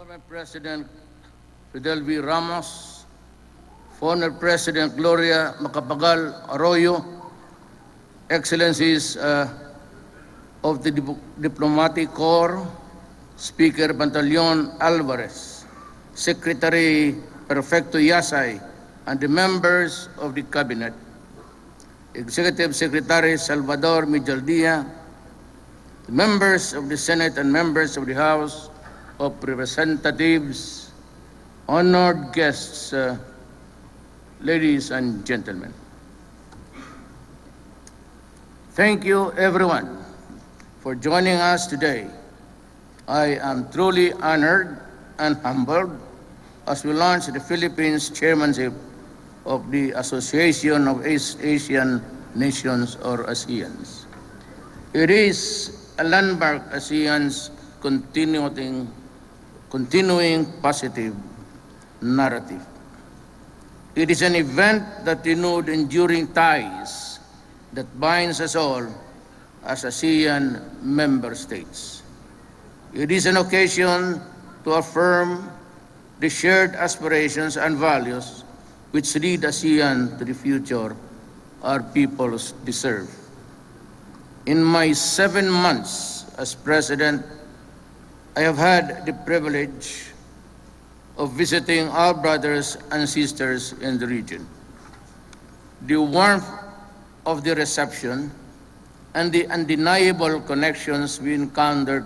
Former President Fidel V. Ramos, former President Gloria Macapagal Arroyo, Excellencies of the Diplomatic Corps, Speaker Pantaleon Alvarez, Secretary Perfecto Yasay, and the members of the Cabinet, Executive Secretary Salvador Mijaldia, the members of the Senate and members of the House of Representatives, honored guests, ladies and gentlemen. Thank you everyone for joining us today. I am truly honored and humbled as we launch the Philippines chairmanship of the Association of East Asian Nations, or ASEANs. It is a landmark ASEAN's continuing positive narrative. It is an event that renewed enduring ties that binds us all as ASEAN member states. It is an occasion to affirm the shared aspirations and values which lead ASEAN to the future our peoples deserve. In my 7 months as president, I have had the privilege of visiting our brothers and sisters in the region. The warmth of the reception and the undeniable connections we encountered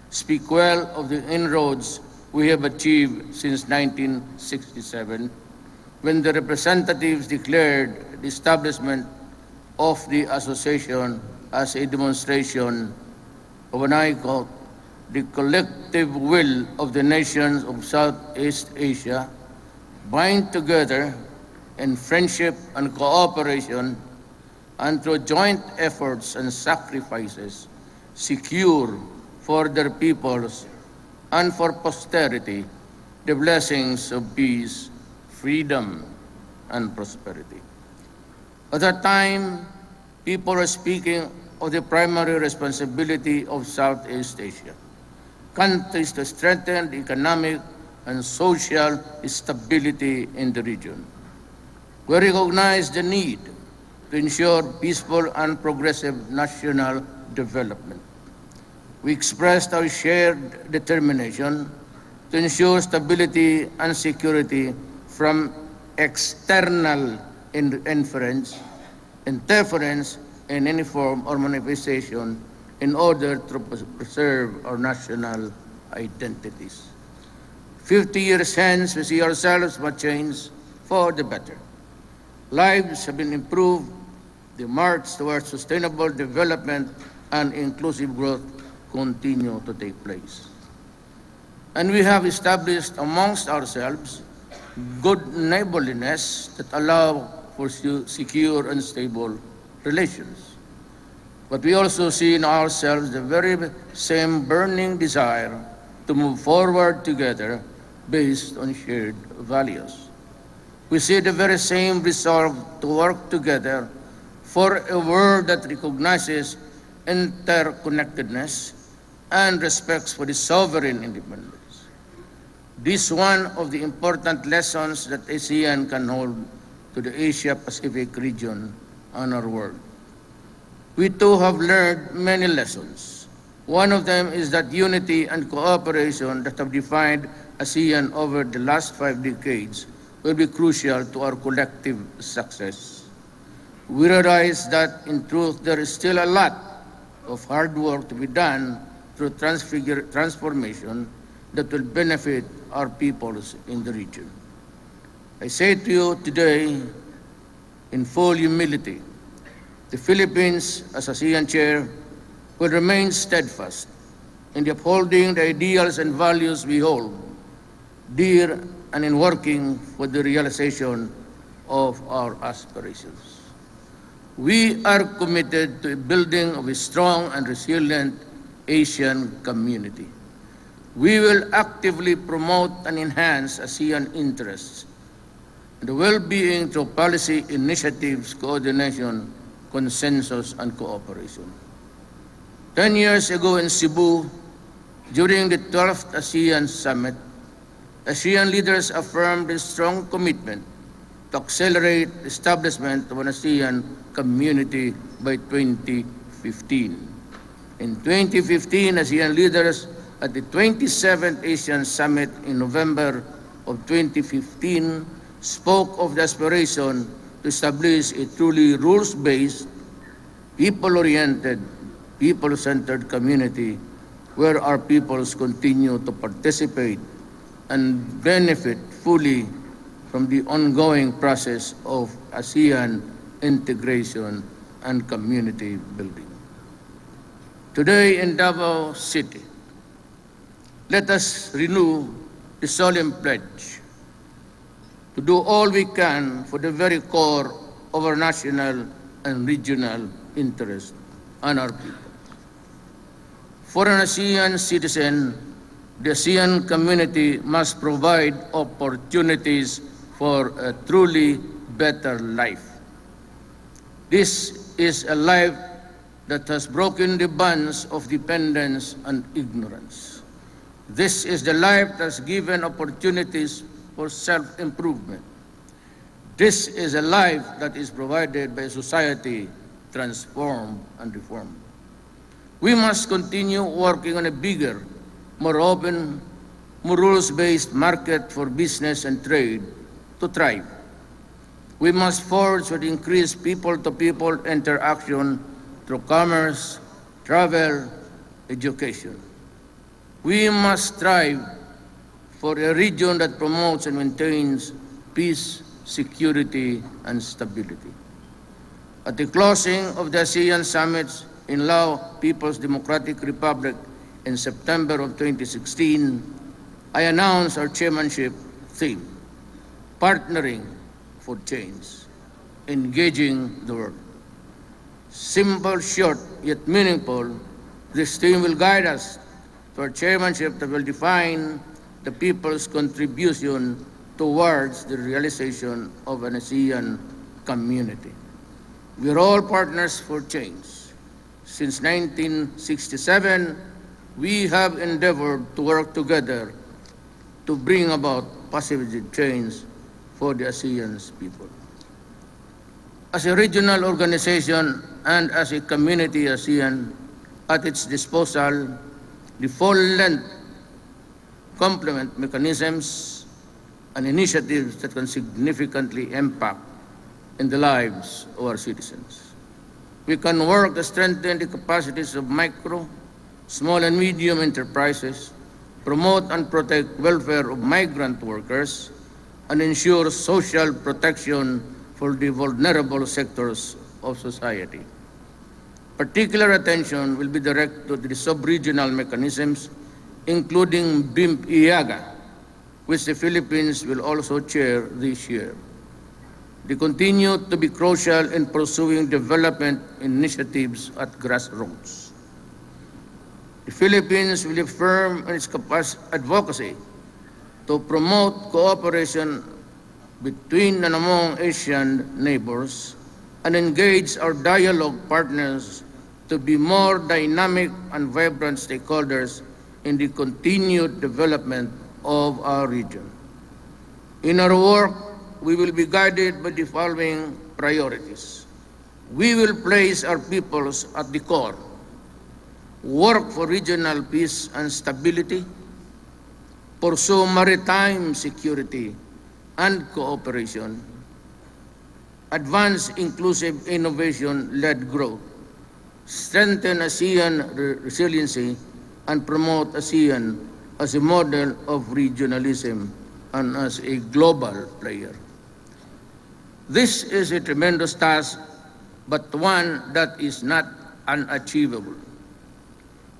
speak well of the inroads we have achieved since 1967, when the representatives declared the establishment of the association as a demonstration of an icon, the collective will of the nations of Southeast Asia bind together in friendship and cooperation, and through joint efforts and sacrifices secure for their peoples and for posterity the blessings of peace, freedom, and prosperity. At that time, people are speaking of the primary responsibility of Southeast Asia countries to strengthen the economic and social stability in the region. We recognize the need to ensure peaceful and progressive national development. We expressed our shared determination to ensure stability and security from external interference in any form or manifestation in order to preserve our national identities. 50 years hence, we see ourselves must change for the better. Lives have been improved, the march towards sustainable development and inclusive growth continue to take place. And we have established amongst ourselves good neighborliness that allow for secure and stable relations. But we also see in ourselves the very same burning desire to move forward together based on shared values. We see the very same resolve to work together for a world that recognizes interconnectedness and respects for the sovereign independence. This is one of the important lessons that ASEAN can hold to the Asia-Pacific region and our world. We too have learned many lessons. One of them is that unity and cooperation that have defined ASEAN over the last 5 decades will be crucial to our collective success. We realize that in truth there is still a lot of hard work to be done through transformation that will benefit our peoples in the region. I say to you today, in full humility, the Philippines, as ASEAN chair, will remain steadfast in upholding the ideals and values we hold dear and in working for the realization of our aspirations. We are committed to the building of a strong and resilient Asian community. We will actively promote and enhance ASEAN interests and the well-being through policy initiatives, coordination, consensus, and cooperation. 10 years ago in Cebu, During the 12th ASEAN Summit, ASEAN leaders affirmed a strong commitment to accelerate the establishment of an ASEAN community by 2015. In 2015, ASEAN leaders at the 27th ASEAN Summit in November of 2015 spoke of the aspiration to establish a truly rules-based, people-oriented, people-centered community where our peoples continue to participate and benefit fully from the ongoing process of ASEAN integration and community building. Today in Davao City, let us renew the solemn pledge to do all we can for the very core of our national and regional interest and our people. For an ASEAN citizen, the ASEAN community must provide opportunities for a truly better life. This is a life that has broken the bonds of dependence and ignorance. This is the life that has given opportunities for self-improvement. This is a life that is provided by a society transformed and reformed. We must continue working on a bigger, more open, more rules-based market for business and trade to thrive. We must forge with increased people-to-people interaction through commerce, travel, education. We must strive for a region that promotes and maintains peace, security, and stability. At the closing of the ASEAN summits in Lao People's Democratic Republic in September of 2016, I announced our chairmanship theme, Partnering for Change, Engaging the World. Simple, short, yet meaningful, this theme will guide us to our chairmanship that will define the people's contribution towards the realization of an ASEAN community. We are all partners for change. Since 1967, we have endeavored to work together to bring about positive change for the ASEAN's people. As a regional organization and as a community ASEAN at its disposal, the full-length complement mechanisms and initiatives that can significantly impact in the lives of our citizens. We can work to strengthen the capacities of micro, small and medium enterprises, promote and protect welfare of migrant workers, and ensure social protection for the vulnerable sectors of society. Particular attention will be directed to the sub-regional mechanisms, including BIMP-IAGA, which the Philippines will also chair this year. They continue to be crucial in pursuing development initiatives at grassroots. The Philippines will affirm its advocacy to promote cooperation between and among Asian neighbors and engage our dialogue partners to be more dynamic and vibrant stakeholders in the continued development of our region. In our work, we will be guided by the following priorities. We will place our peoples at the core, work for regional peace and stability, pursue maritime security and cooperation, advance inclusive innovation-led growth, strengthen ASEAN resiliency, and promote ASEAN as a model of regionalism and as a global player. This is a tremendous task, but one that is not unachievable.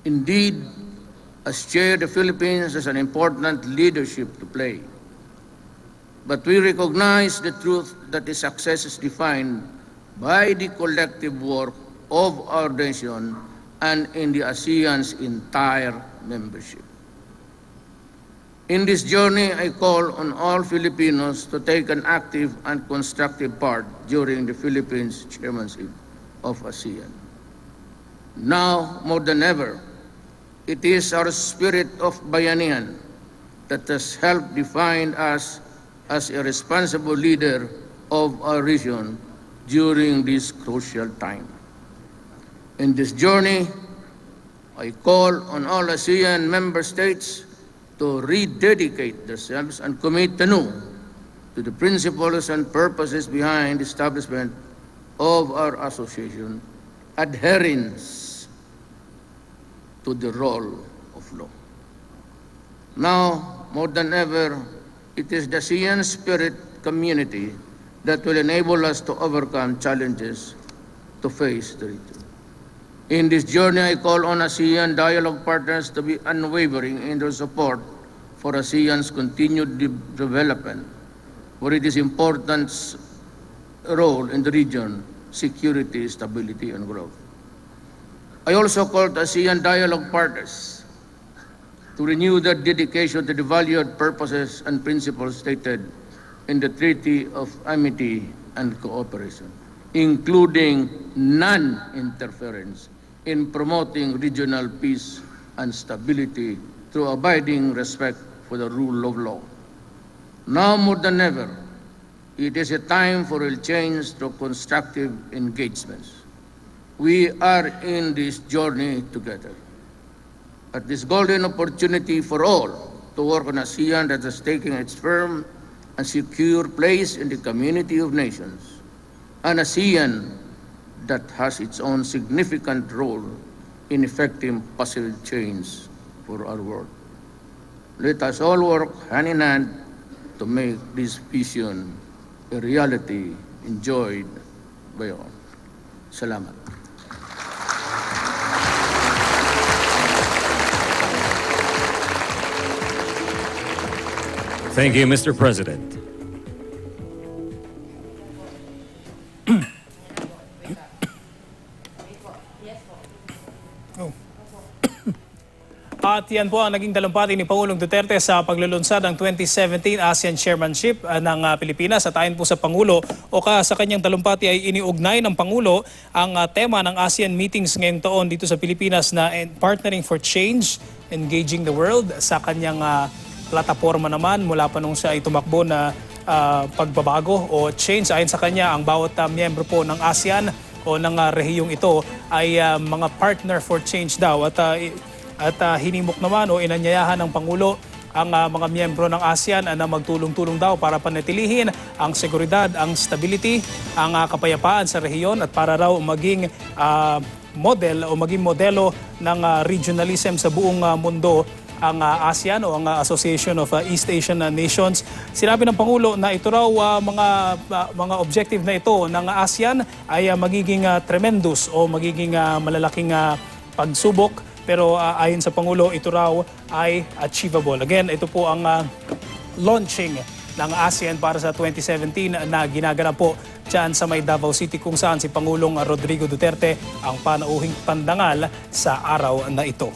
Indeed, as chair, the Philippines has an important leadership to play. But we recognize the truth that the success is defined by the collective work of our nation and in the ASEAN's entire membership. In this journey, I call on all Filipinos to take an active and constructive part during the Philippines' chairmanship of ASEAN. Now, more than ever, It is our spirit of bayanihan that has helped define us as a responsible leader of our region during this crucial time. In this journey, I call on all ASEAN member states to rededicate themselves and commit anew to the principles and purposes behind the establishment of our association, adherence to the rule of law. Now, more than ever, it is the ASEAN spirit community that will enable us to overcome challenges to face the region. In this journey, I call on ASEAN dialogue partners to be unwavering in their support for ASEAN's continued development, for its important role in the region, security, stability, and growth. I also call to ASEAN dialogue partners to renew their dedication to the valued purposes and principles stated in the Treaty of Amity and Cooperation, including non-interference in promoting regional peace and stability through abiding respect for the rule of law. Now more than ever, it is a time for real change through constructive engagements. We are in this journey together. At this golden opportunity for all to work on ASEAN that is taking its firm and secure place in the community of nations, an ASEAN that has its own significant role in effecting positive change for our world. Let us all work hand in hand to make this vision a reality enjoyed by all. Salamat. Thank you, Mr. President. At yan po ang naging talumpati ni Pangulong Duterte sa paglulunsad ng 2017 ASEAN Chairmanship ng Pilipinas. At ayon po sa Pangulo o sa kanyang talumpati ay iniugnay ng Pangulo ang tema ng ASEAN meetings ngayong taon dito sa Pilipinas na Partnering for Change, Engaging the World. Sa kanyang plataforma naman mula pa nung siya ay tumakbo na pagbabago o change. Ayon sa kanya, ang bawat miyembro po ng ASEAN o ng rehiyong ito ay mga partner for change daw. At hinimok naman o inanyayahan ng Pangulo ang mga miyembro ng ASEAN na magtulong-tulong daw para panatilihin ang seguridad, ang stability, ang kapayapaan sa rehiyon at para raw maging model o maging modelo ng regionalism sa buong mundo ang ASEAN o ang Association of East Asian Nations. Sinabi ng Pangulo na ito raw mga objective na ito ng ASEAN ay magiging tremendous o magiging malalaking pagsubok. Pero ayon sa Pangulo, ito raw ay achievable. Again, ito po ang launching ng ASEAN para sa 2017 na ginaganap po dyan sa may Davao City kung saan si Pangulong Rodrigo Duterte ang panauhing pandangal sa araw na ito.